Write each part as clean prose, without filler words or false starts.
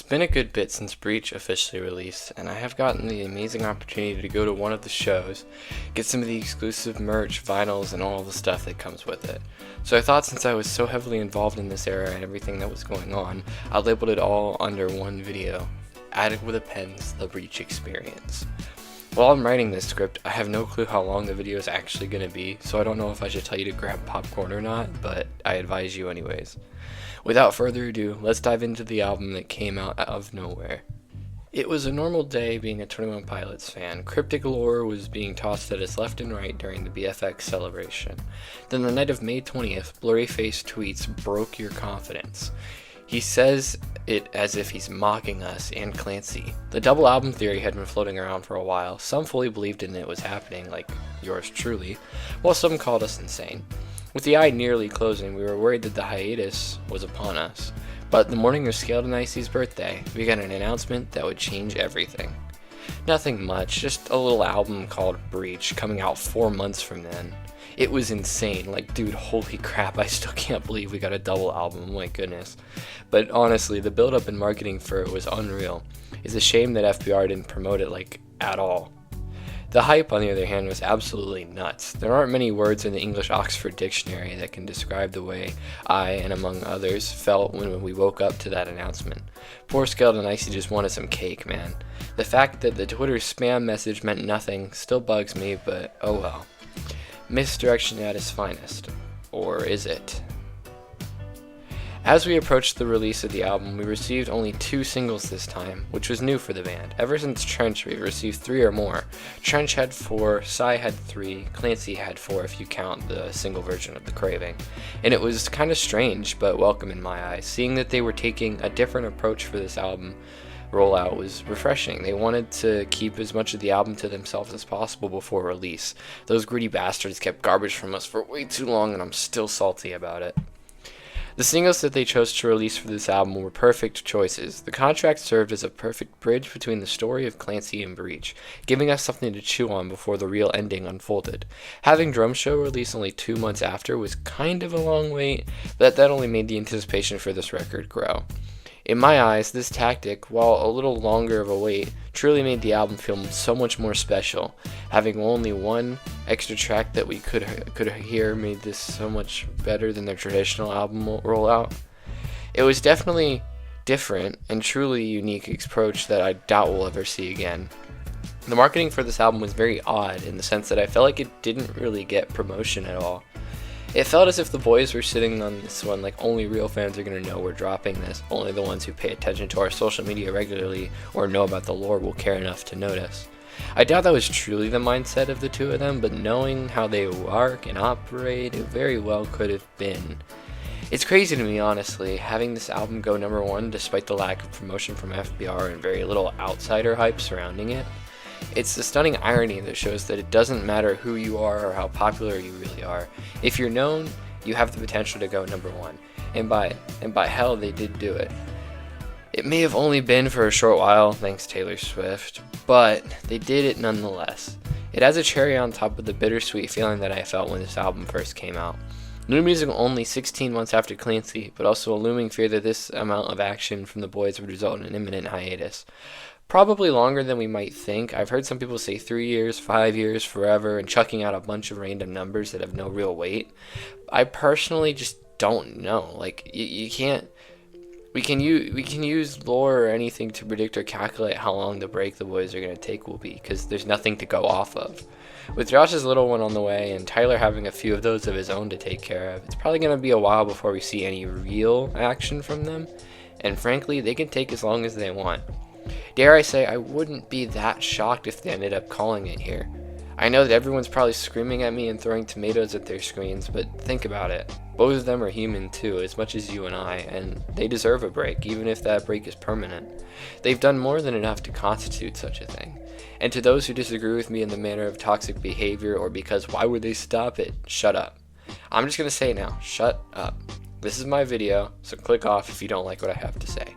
been a good bit since Breach officially released, and I have gotten the amazing opportunity to go to one of the shows, get some of the exclusive merch, vinyls, and all the stuff that comes with it. So I thought since I was so heavily involved in this era and everything that was going on, I labeled it all under one video. Added with a pen's The Breach Experience. While I'm writing this script, I have no clue how long the video is actually going to be, so I don't know if I should tell you to grab popcorn or not, but I advise you anyways. Without further ado, let's dive into the album that came out of nowhere. It was a normal day being a 21 Pilots fan. Cryptic lore was being tossed at us left and right during the BFX celebration. Then the night of May 20th, blurry-faced tweets broke your confidence. He says it as if he's mocking us and Clancy. The double album theory had been floating around for a while. Some fully believed in it was happening, like yours truly, while some called us insane. With the eye nearly closing, we were worried that the hiatus was upon us. But the morning of Scaled and Icy's birthday, we got an announcement that would change everything. Nothing much, just a little album called Breach coming out 4 months from then. It was insane, like dude, holy crap, I still can't believe we got a double album, my goodness. But honestly, the build up and marketing for it was unreal. It's a shame that FBR didn't promote it like at all. The hype, on the other hand, was absolutely nuts. There aren't many words in the English Oxford Dictionary that can describe the way I, and among others, felt when we woke up to that announcement. Poor Scaled and Icy just wanted some cake, man. The fact that the Twitter spam message meant nothing still bugs me, but oh well. Misdirection at its finest. Or is it? As we approached the release of the album, we received only 2 singles this time, which was new for the band. Ever since Trench, we've received 3 or more. Trench had 4, Psy had 3, Clancy had 4 if you count the single version of The Craving. And it was kind of strange, but welcome in my eyes. Seeing that they were taking a different approach for this album rollout was refreshing. They wanted to keep as much of the album to themselves as possible before release. Those greedy bastards kept garbage from us for way too long, and I'm still salty about it. The singles that they chose to release for this album were perfect choices. The contract served as a perfect bridge between the story of Clancy and Breach, giving us something to chew on before the real ending unfolded. Having Drum Show release only 2 months after was kind of a long wait, but that only made the anticipation for this record grow. In my eyes, this tactic, while a little longer of a wait, truly made the album feel so much more special. Having only one extra track that we could hear made this so much better than their traditional album rollout. It was definitely different and truly unique approach that I doubt we'll ever see again. The marketing for this album was very odd in the sense that I felt like it didn't really get promotion at all. It felt as if the boys were sitting on this one like only real fans are going to know we're dropping this, only the ones who pay attention to our social media regularly or know about the lore will care enough to notice. I doubt that was truly the mindset of the two of them, but knowing how they work and operate, it very well could have been. It's crazy to me, honestly, having this album go number 1 despite the lack of promotion from FBR and very little outsider hype surrounding it. It's the stunning irony that shows that it doesn't matter who you are or how popular you really are. If you're known, you have the potential to go number 1. And by hell, they did do it. It may have only been for a short while, thanks Taylor Swift, but they did it nonetheless. It has a cherry on top of the bittersweet feeling that I felt when this album first came out. New music only 16 months after Clancy, but also a looming fear that this amount of action from the boys would result in an imminent hiatus. Probably longer than we might think. I've heard some people say 3 years, 5 years, forever, and chucking out a bunch of random numbers that have no real weight. I personally just don't know. Like, you can't... We can use lore or anything to predict or calculate how long the break the boys are going to take will be, because there's nothing to go off of. With Josh's little one on the way, and Tyler having a few of those of his own to take care of, it's probably going to be a while before we see any real action from them, and frankly, they can take as long as they want. Dare I say, I wouldn't be that shocked if they ended up calling it here. I know that everyone's probably screaming at me and throwing tomatoes at their screens, but think about it. Both of them are human too, as much as you and I, and they deserve a break, even if that break is permanent. They've done more than enough to constitute such a thing. And to those who disagree with me in the manner of toxic behavior or because why would they stop it, shut up. I'm just gonna say it now, shut up. This is my video, so click off if you don't like what I have to say.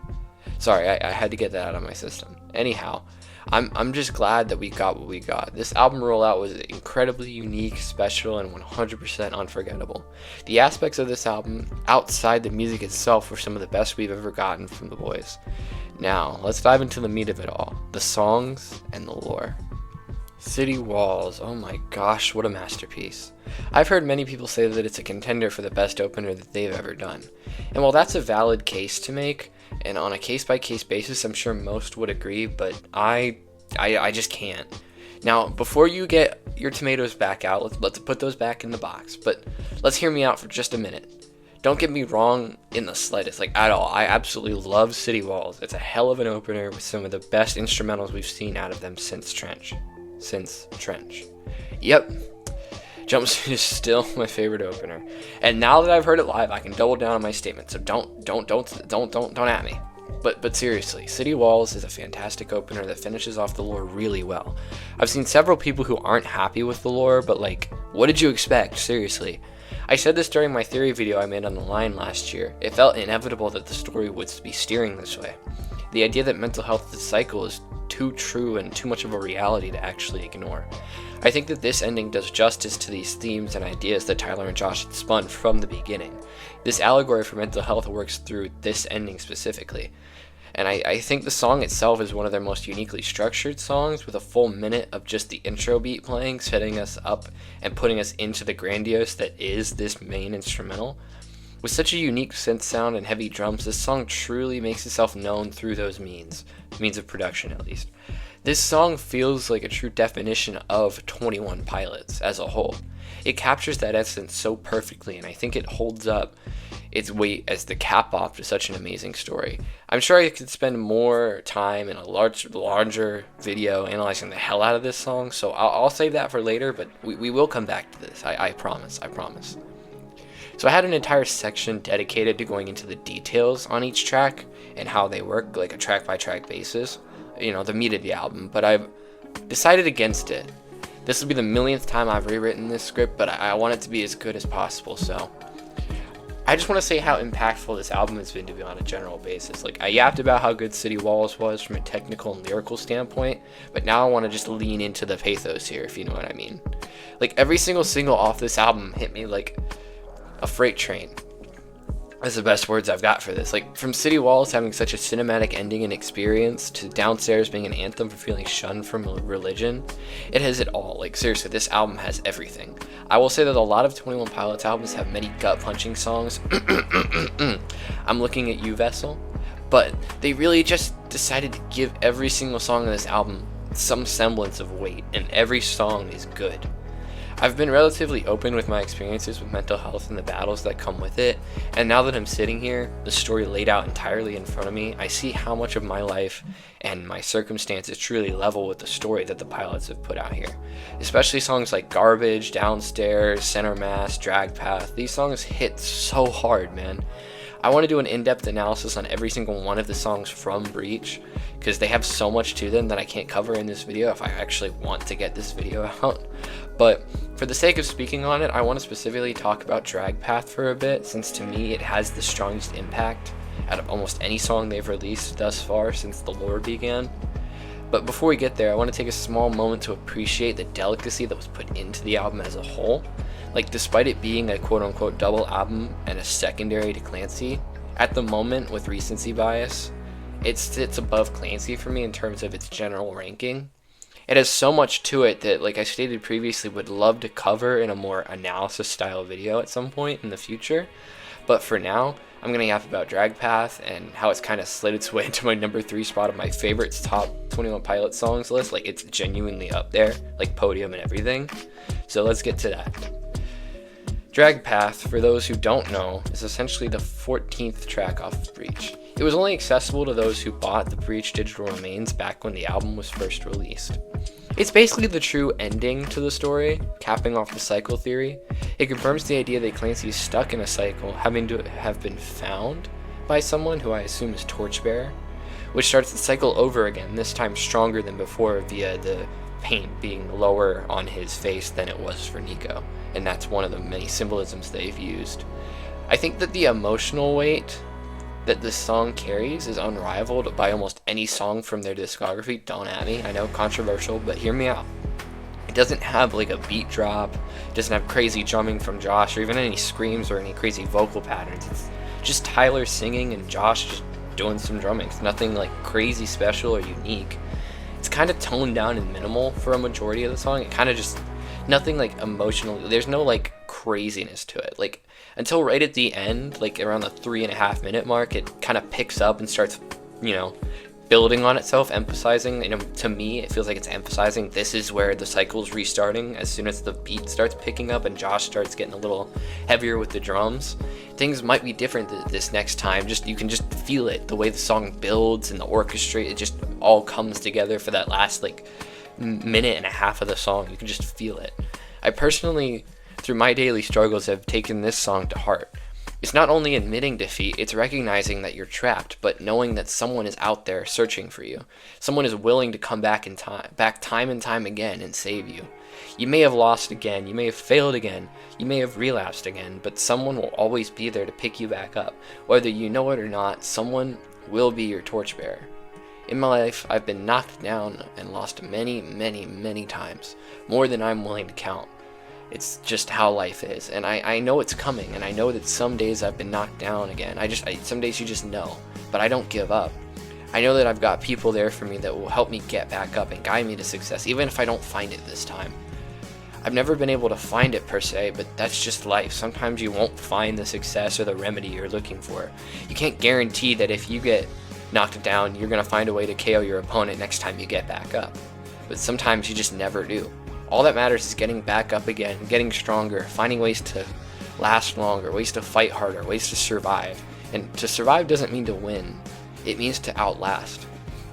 Sorry, I had to get that out of my system. Anyhow, I'm just glad that we got what we got. This album rollout was incredibly unique, special, and 100% unforgettable. The aspects of this album, outside the music itself, were some of the best we've ever gotten from the boys. Now, let's dive into the meat of it all, the songs and the lore. City Walls, oh my gosh, what a masterpiece. I've heard many people say that it's a contender for the best opener that they've ever done. And while that's a valid case to make, and on a case-by-case basis, I'm sure most would agree, but I just can't. Now, before you get your tomatoes back out, let's put those back in the box, but let's hear me out for just a minute. Don't get me wrong in the slightest, like at all. I absolutely love City Walls. It's a hell of an opener with some of the best instrumentals we've seen out of them since Trench. Yep. Jumpsuit is still my favorite opener. And now that I've heard it live, I can double down on my statement. So don't at me. But seriously, City Walls is a fantastic opener that finishes off the lore really well. I've seen several people who aren't happy with the lore, but like, what did you expect? Seriously. I said this during my theory video I made on the line last year. It felt inevitable that the story would be steering this way. The idea that mental health is a cycle is too true and too much of a reality to actually ignore. I think that this ending does justice to these themes and ideas that Tyler and Josh had spun from the beginning. This allegory for mental health works through this ending specifically. And I think the song itself is one of their most uniquely structured songs, with a full minute of just the intro beat playing, setting us up and putting us into the grandiose that is this main instrumental. With such a unique synth sound and heavy drums, this song truly makes itself known through those means of production at least. This song feels like a true definition of 21 Pilots as a whole. It captures that essence so perfectly, and I think it holds up its weight as the cap off to such an amazing story. I'm sure I could spend more time in a larger video analyzing the hell out of this song, so I'll save that for later, but we will come back to this. I promise. So I had an entire section dedicated to going into the details on each track and how they work, like a track by track basis, the meat of the album, but I've decided against it. This will be the millionth time I've rewritten this script, but I want it to be as good as possible, so I just want to say how impactful this album has been to me on a general basis. Like, I yapped about how good City Walls was from a technical and lyrical standpoint, but now I want to just lean into the pathos here, if you know what I mean. Like, every single single off this album hit me like a freight train. That's the best words I've got for this. Like, from City Walls having such a cinematic ending and experience, to Downstairs being an anthem for feeling shunned from religion, it has it all. Like, seriously, this album has everything. I will say that a lot of 21 Pilots albums have many gut-punching songs. I'm looking at you, Vessel. But they really just decided to give every single song on this album some semblance of weight, and every song is good. I've been relatively open with my experiences with mental health and the battles that come with it, and now that I'm sitting here, the story laid out entirely in front of me, I see how much of my life and my circumstances truly level with the story that the Pilots have put out here. Especially songs like Garbage, Downstairs, Center Mass, Drag Path. These songs hit so hard, man. I want to do an in-depth analysis on every single one of the songs from Breach, because they have so much to them that I can't cover in this video if I actually want to get this video out. But for the sake of speaking on it, I want to specifically talk about Drag Path for a bit, since to me it has the strongest impact out of almost any song they've released thus far since the lore began. But before we get there, I want to take a small moment to appreciate the delicacy that was put into the album as a whole. Like, despite it being a quote-unquote double album and a secondary to Clancy, at the moment, with recency bias, it sits above Clancy for me in terms of its general ranking. It has so much to it that, like I stated previously, would love to cover in a more analysis-style video at some point in the future. But for now, I'm going to yap about Drag Path and how it's kind of slid its way into my number 3 spot of my favorites top 21 Pilots songs list. Like, it's genuinely up there, like podium and everything. So let's get to that. Drag Path, for those who don't know, is essentially the 14th track off Breach. It was only accessible to those who bought the Breach digital remains back when the album was first released. It's basically the true ending to the story, capping off the cycle theory. It confirms the idea that Clancy is stuck in a cycle, having to have been found by someone who I assume is Torchbearer, which starts the cycle over again, this time stronger than before via the paint being lower on his face than it was for Nico, and that's one of the many symbolisms they've used. I think that the emotional weight that this song carries is unrivaled by almost any song from their discography. Don't at me, I know, controversial, but hear me out. It doesn't have like a beat drop, it doesn't have crazy drumming from Josh, or even any screams or any crazy vocal patterns. It's just Tyler singing and Josh just doing some drumming. It's nothing like crazy special or unique. It's kind of toned down and minimal for a majority of the song. It kind of just nothing like emotional. There's no like craziness to it. Like until right at the end, like around the 3.5 minute mark, it kind of picks up and starts, you know, building on itself, emphasizing, you know, to me it feels like it's emphasizing this is where the cycle's restarting. As soon as the beat starts picking up and Josh starts getting a little heavier with the drums, things might be different this next time. Just you can just feel it, the way the song builds and the orchestra, it just all comes together for that last like minute and a half of the song. You can just feel it. I personally, through my daily struggles, have taken this song to heart. It's not only admitting defeat, it's recognizing that you're trapped, but knowing that someone is out there searching for you. Someone is willing to come back time and time again and save you. You may have lost again, you may have failed again, you may have relapsed again, but someone will always be there to pick you back up. Whether you know it or not, someone will be your torchbearer. In my life, I've been knocked down and lost many, many, many times, more than I'm willing to count. It's just how life is, and I know it's coming, and I know that some days I've been knocked down again. Some days you just know, but I don't give up. I know that I've got people there for me that will help me get back up and guide me to success, even if I don't find it this time. I've never been able to find it per se, but that's just life. Sometimes you won't find the success or the remedy you're looking for. You can't guarantee that if you get knocked down, you're going to find a way to KO your opponent next time you get back up. But sometimes you just never do. All that matters is getting back up again, getting stronger, finding ways to last longer, ways to fight harder, ways to survive. And to survive doesn't mean to win. It means to outlast.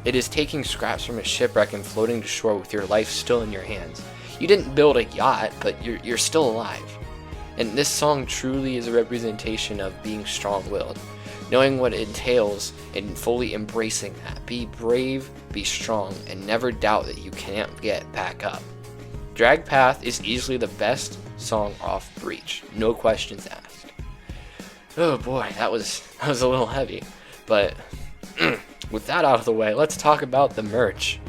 It is taking scraps from a shipwreck and floating to shore with your life still in your hands. You didn't build a yacht, but you're still alive. And this song truly is a representation of being strong-willed, knowing what it entails and fully embracing that. Be brave, be strong, and never doubt that you can't get back up. Drag Path is easily the best song off Breach, no questions asked. Oh boy, that was a little heavy, but with that out of the way, let's talk about the merch.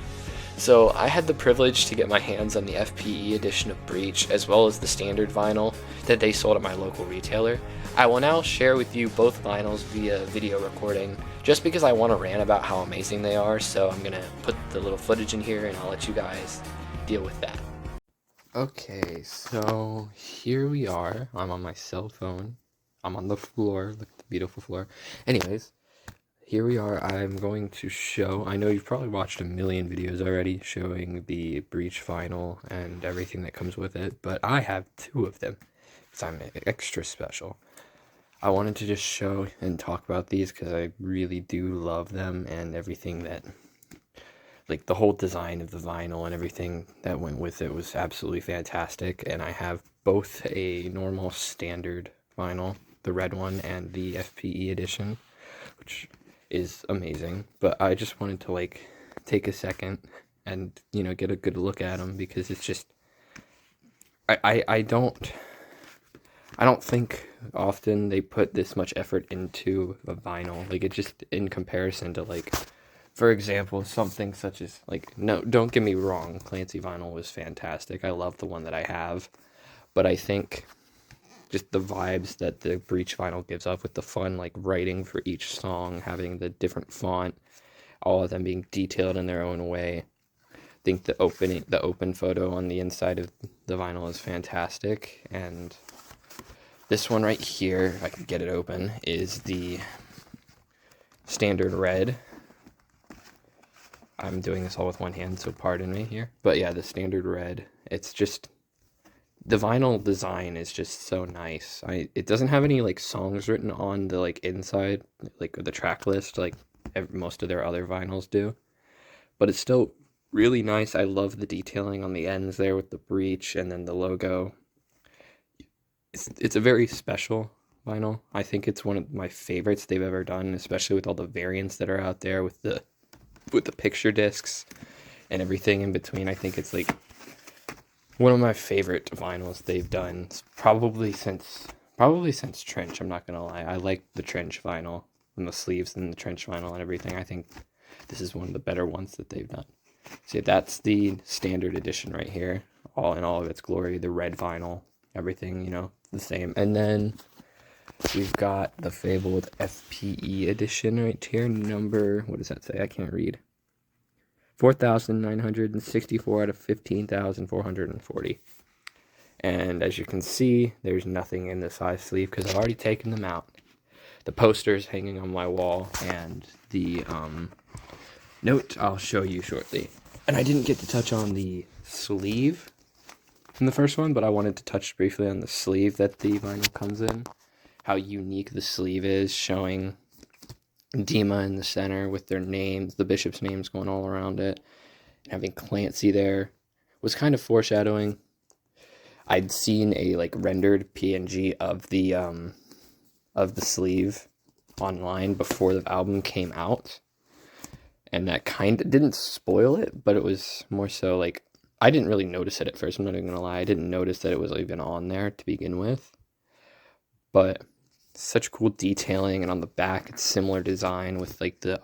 So I had the privilege to get my hands on the FPE edition of Breach, as well as the standard vinyl that they sold at my local retailer. I will now share with you both vinyls via video recording, just because I want to rant about how amazing they are, so I'm gonna put the little footage in here and I'll let you guys deal with that. Okay, so here we are. I'm on my cell phone. I'm on the floor. Look at the beautiful floor. Anyways, here we are. I'm going to show, I know you've probably watched a million videos already showing the Breach vinyl and everything that comes with it, but I have 2 of them because I'm extra special. I wanted to just show and talk about these because I really do love them, and everything that, like the whole design of the vinyl and everything that went with it was absolutely fantastic. And I have both a normal standard vinyl, the red one, and the FPE edition, which is amazing. But I just wanted to like take a second and, you know, get a good look at them, because it's just, I don't think often they put this much effort into a vinyl. Like, it just, in comparison to, like, for example, something such as, like, no, don't get me wrong, Clancy vinyl was fantastic. I love the one that I have. But I think just the vibes that the Breach vinyl gives off, with the fun, like, writing for each song, having the different font, all of them being detailed in their own way. I think the open photo on the inside of the vinyl is fantastic. And this one right here, if I can get it open, is the standard red. I'm doing this all with one hand, so pardon me here. But yeah, the standard red. It's just, the vinyl design is just so nice. It doesn't have any like songs written on the like inside, like the track list, like most of their other vinyls do. But it's still really nice. I love the detailing on the ends there with the Breach and then the logo. It's a very special vinyl. I think it's one of my favorites they've ever done, especially with all the variants that are out there with the picture discs and everything in between. I think it's like one of my favorite vinyls they've done, probably since Trench. I'm not gonna lie, I like the Trench vinyl and the sleeves and the Trench vinyl and everything. I think this is one of the better ones that they've done. See, that's the standard edition right here, all in all of its glory. The red vinyl, everything, you know, the same. And then We've got the fabled FPE edition right here, number, what does that say? I can't read. 4,964 out of 15,440. And as you can see, there's nothing in the side sleeve because I've already taken them out. The poster's hanging on my wall, and the note I'll show you shortly. And I didn't get to touch on the sleeve in the first one, but I wanted to touch briefly on the sleeve that the vinyl comes in. How unique the sleeve is, showing Dima in the center with their names, the bishop's names going all around it. And having Clancy there was kind of foreshadowing. I'd seen a rendered PNG of the sleeve online before the album came out, and that kind of didn't spoil it, but it was more so I didn't really notice it at first. I'm not even gonna lie, I didn't notice that it was even on there to begin with, but such cool detailing. And on the back it's similar design with the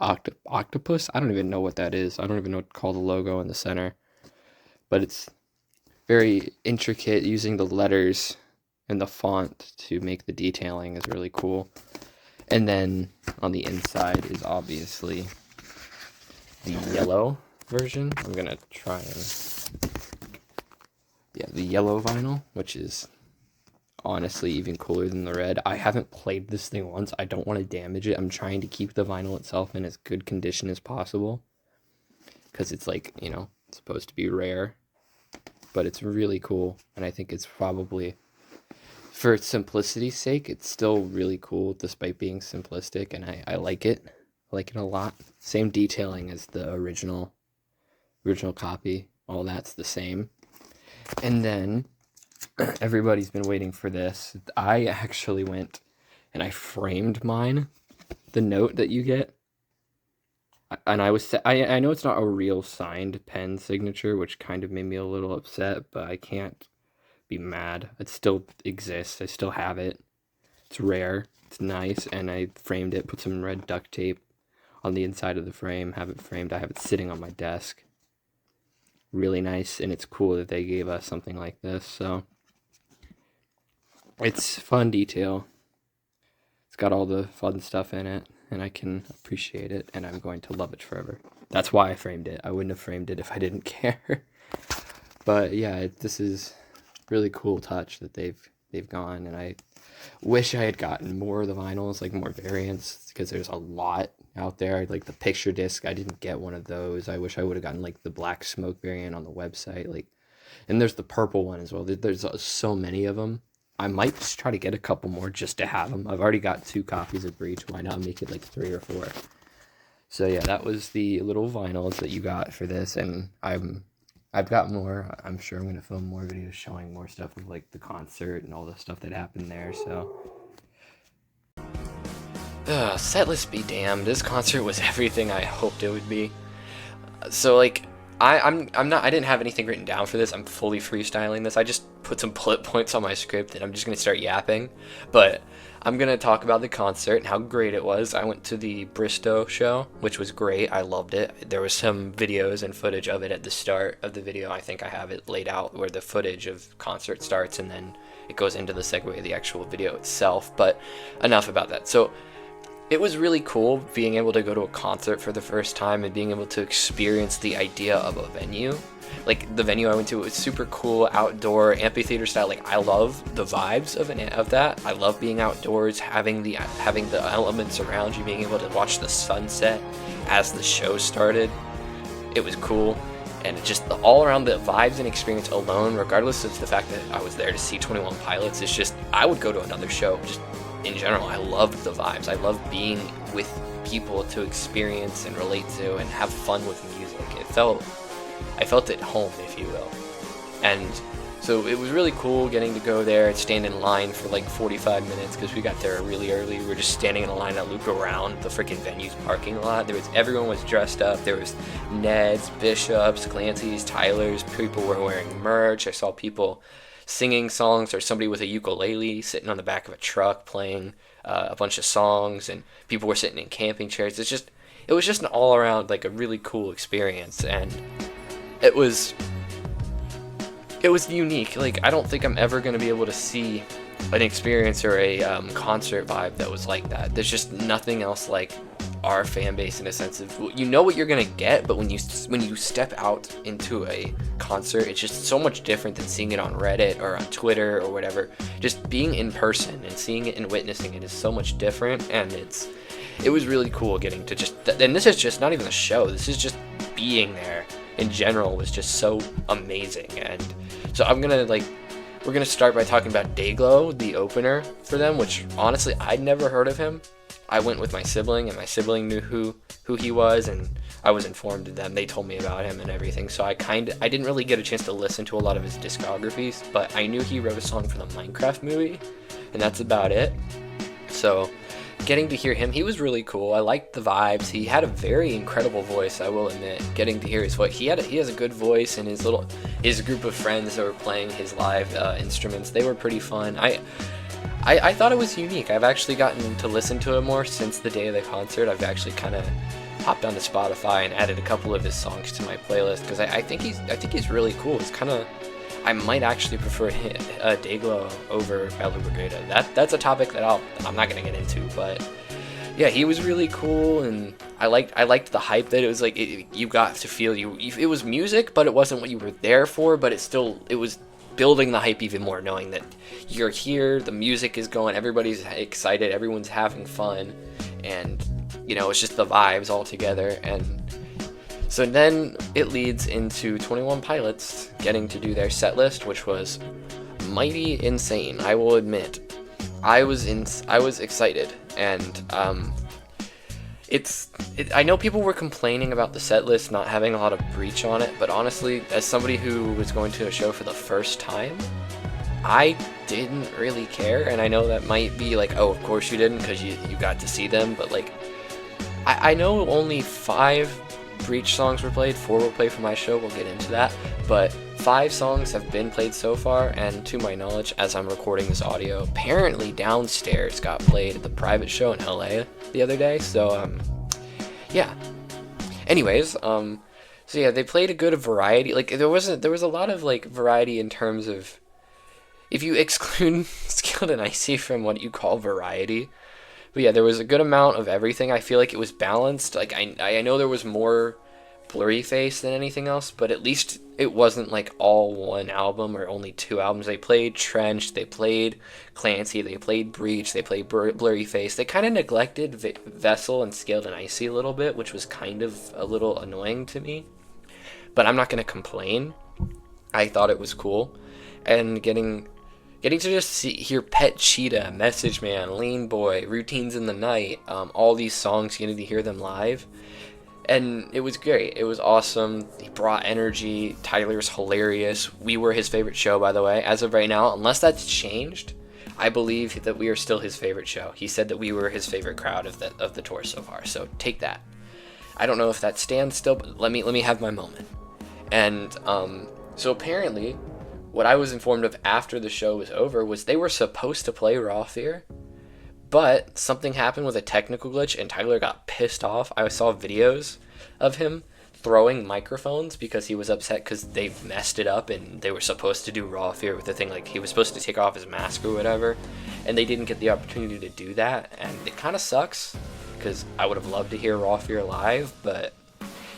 octopus. I don't even know what that is. I don't even know what to call the logo in the center, but it's very intricate, using the letters and the font to make the detailing is really cool. And then on the inside is obviously the yellow version. I'm gonna try and the yellow vinyl, which is honestly even cooler than the red. I haven't played this thing once. I don't want to damage it. I'm trying to keep the vinyl itself in as good condition as possible because it's it's supposed to be rare, but it's really cool. And I think it's probably, for simplicity's sake, it's still really cool despite being simplistic, and I like it. I like it a lot. Same detailing as the original copy. All that's the same. And then everybody's been waiting for this. I actually went and I framed mine, the note that you get. And I know it's not a real signed pen signature, which kind of made me a little upset, but I can't be mad. It still exists. I still have it. It's rare. It's nice. And I framed it, put some red duct tape on the inside of the frame, have it framed. I have it sitting on my desk. Really nice, and it's cool that they gave us something like this. So it's fun detail. It's got all the fun stuff in it, and I can appreciate it, and I'm going to love it forever. That's why I framed it. I wouldn't have framed it if I didn't care. But yeah, this is really cool touch that they've gone, and I wish I had gotten more of the vinyls, more variants, because there's a lot out there. The picture disc, I didn't get one of those. I wish I would have gotten the black smoke variant on the website. And there's the purple one as well. There's so many of them. I might just try to get a couple more just to have them. I've already got 2 copies of Breach. Why not make it 3 or 4? So yeah, that was the little vinyls that you got for this, and I've got more. I'm sure I'm going to film more videos showing more stuff of the concert and all the stuff that happened there. So setlist be damned. This concert was everything I hoped it would be. So I didn't have anything written down for this. I'm fully freestyling this. I just put some bullet points on my script and I'm just going to start yapping. But I'm going to talk about the concert and how great it was. I went to the Bristow show, which was great. I loved it. There was some videos and footage of it at the start of the video. I think I have it laid out where the footage of concert starts and then it goes into the segue of the actual video itself. But enough about that. So it was really cool being able to go to a concert for the first time and being able to experience the idea of a venue. The venue I went to, it was super cool, outdoor, amphitheater style. I love the vibes of that. I love being outdoors, having the elements around you, being able to watch the sunset as the show started. It was cool. And just all around the vibes and experience alone, regardless of the fact that I was there to see 21 Pilots, it's just, I would go to another show. Just in general, I loved the vibes. I love being with people to experience and relate to and have fun with music. I felt at home, if you will. And so it was really cool getting to go there and stand in line for 45 minutes because we got there really early. We were just standing in a line that looped around the freaking venue's parking lot. Everyone was dressed up. There was Ned's, Bishop's, Clancy's, Tyler's. People were wearing merch. I saw people singing songs, or somebody with a ukulele sitting on the back of a truck playing a bunch of songs, and people were sitting in camping chairs. It was just an all around a really cool experience, and it was it was unique. Like, I don't think I'm ever going to be able to see an experience or a concert vibe that was like that. There's just nothing else like our fan base, in a sense of, you know what you're gonna get, but when you step out into a concert, it's just so much different than seeing it on Reddit or on Twitter or whatever. Just being in person and seeing it and witnessing it is so much different, and it was really cool getting to just, and this is just not even a show, this is just being there in general was just so amazing. And so we're gonna start by talking about Dayglow, the opener for them, which honestly I'd never heard of him. I went with my sibling, and my sibling knew who he was, and I was informed of them. They told me about him and everything, so I didn't really get a chance to listen to a lot of his discographies, but I knew he wrote a song for the Minecraft movie, and that's about it. So getting to hear him, he was really cool. I liked the vibes. He had a very incredible voice, I will admit. Getting to hear his voice, he has a good voice, and his group of friends that were playing his live instruments, they were pretty fun. I thought it was unique. I've actually gotten to listen to it more since the day of the concert. I've actually kind of hopped onto Spotify and added a couple of his songs to my playlist because I think he's really cool. It's kind of, I might actually prefer Dayglow over Beluga. That's a topic that I'm not gonna get into, but yeah, he was really cool, and I liked the hype that it was like you got to feel it was music, but it wasn't what you were there for, but it was building the hype even more, knowing that you're here, the music is going, everybody's excited, everyone's having fun, and it's just the vibes all together. And so then it leads into 21 Pilots getting to do their set list, which was mighty insane. I will admit, I was excited, and I know people were complaining about the set list not having a lot of Breach on it, but honestly, as somebody who was going to a show for the first time, I didn't really care. And I know that might be like, oh, of course you didn't because you got to see them, but like, I know only 5 Breach songs were played, 4 were played for my show, we'll get into that, but 5 songs have been played so far, and to my knowledge, as I'm recording this audio, apparently Downstairs got played at the private show in LA the other day, so yeah. Anyways, so yeah, they played a good variety. Like there was a lot of like variety in terms of, if you exclude Skilled and Icy from what you call variety. But yeah, there was a good amount of everything. I feel like it was balanced. Like I know there was more Blurry Face than anything else, but at least it wasn't like all one album or only 2 albums. They played Trench, they played Clancy, they played Breach, they played Blurry Face. They kind of neglected Vessel and Scaled and Icy a little bit, which was kind of a little annoying to me. But I'm not going to complain. I thought it was cool. And getting to just hear Pet Cheetah, Message Man, Lean Boy, Routines in the Night, all these songs, getting to hear them live. And it was great. It was awesome. He brought energy. Tyler's hilarious. We were his favorite show, by the way. As of right now, unless that's changed, I believe that we are still his favorite show. He said that we were his favorite crowd of the tour so far. So take that. I don't know if that stands still, but let me have my moment. And so apparently, what I was informed of after the show was over was they were supposed to play Raw Fear, but something happened with a technical glitch and Tyler got pissed off. I saw videos of him throwing microphones because he was upset because they messed it up and they were supposed to do Raw Fear with the thing, like he was supposed to take off his mask or whatever, and they didn't get the opportunity to do that, and it kind of sucks because I would have loved to hear Raw Fear live, but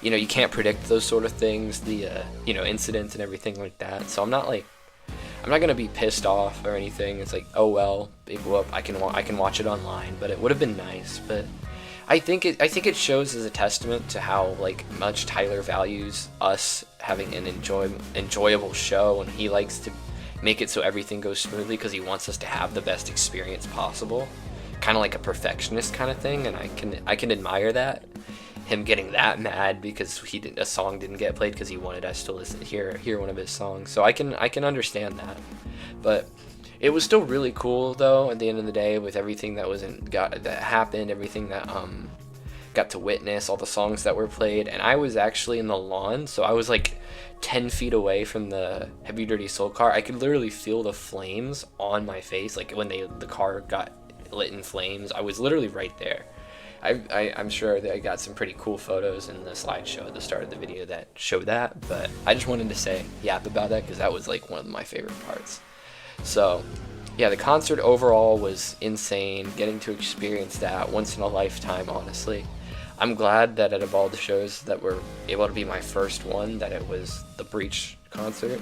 you can't predict those sort of things, the incidents and everything like that. So I'm not gonna be pissed off or anything. It's like, oh well, big whoop. I can watch it online, but it would have been nice. But I think it shows as a testament to how much Tyler values us having an enjoyable show, and he likes to make it so everything goes smoothly because he wants us to have the best experience possible. Kind of like a perfectionist kind of thing, and I can admire that. Him getting that mad because a song didn't get played because he wanted us to hear one of his songs. So I can understand that. But it was still really cool though at the end of the day, with everything that happened, everything that got to witness, all the songs that were played. And I was actually in the lawn, so I was 10 feet away from the Heavy Dirty Soul car. I could literally feel the flames on my face, when the car got lit in flames. I was literally right there. I'm sure that I got some pretty cool photos in the slideshow at the start of the video that show that, but I just wanted to yap about that because that was like one of my favorite parts. So yeah, the concert overall was insane, getting to experience that once in a lifetime, honestly. I'm glad that out of all the shows that were able to be my first one, that it was the Breach concert.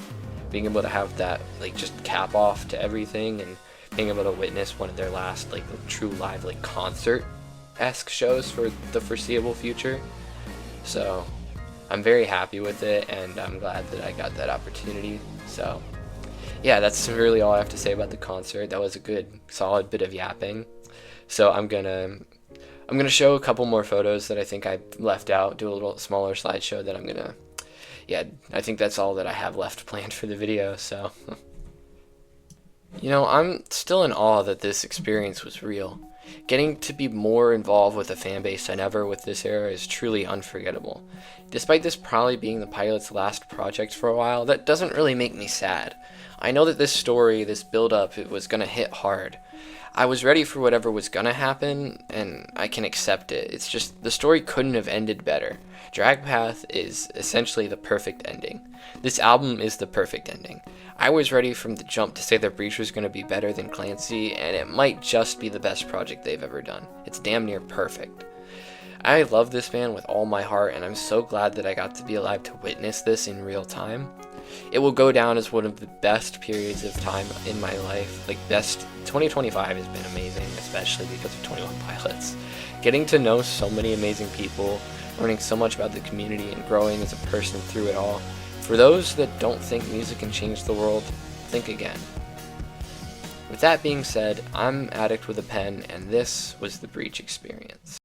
Being able to have that like just cap off to everything, and being able to witness one of their last like true live like concert-esque shows for the foreseeable future. So I'm very happy with it, and I'm glad that I got that opportunity. So yeah, that's really all I have to say about the concert. That was a good solid bit of yapping. So I'm gonna show a couple more photos that I think I left out, do a little smaller slideshow that I'm gonna, yeah, I think that's all that I have left planned for the video. So you know, I'm still in awe that this experience was real. Getting to be more involved with a fan base than ever with this era is truly unforgettable. Despite this probably being the pilot's last project for a while, that doesn't really make me sad. I know that this story, this build-up, it was gonna hit hard. I was ready for whatever was gonna happen, and I can accept it. It's just, the story couldn't have ended better. Drag Path is essentially the perfect ending. This album is the perfect ending. I was ready from the jump to say that Breach was going to be better than Clancy, and it might just be the best project they've ever done. It's damn near perfect. I love this band with all my heart, and I'm so glad that I got to be alive to witness this in real time. It will go down as one of the best periods of time in my life. 2025 has been amazing, especially because of 21 Pilots. Getting to know so many amazing people, learning so much about the community, and growing as a person through it all. For those that don't think music can change the world, think again. With that being said, I'm Addict with a Pen, and this was the Breach Experience.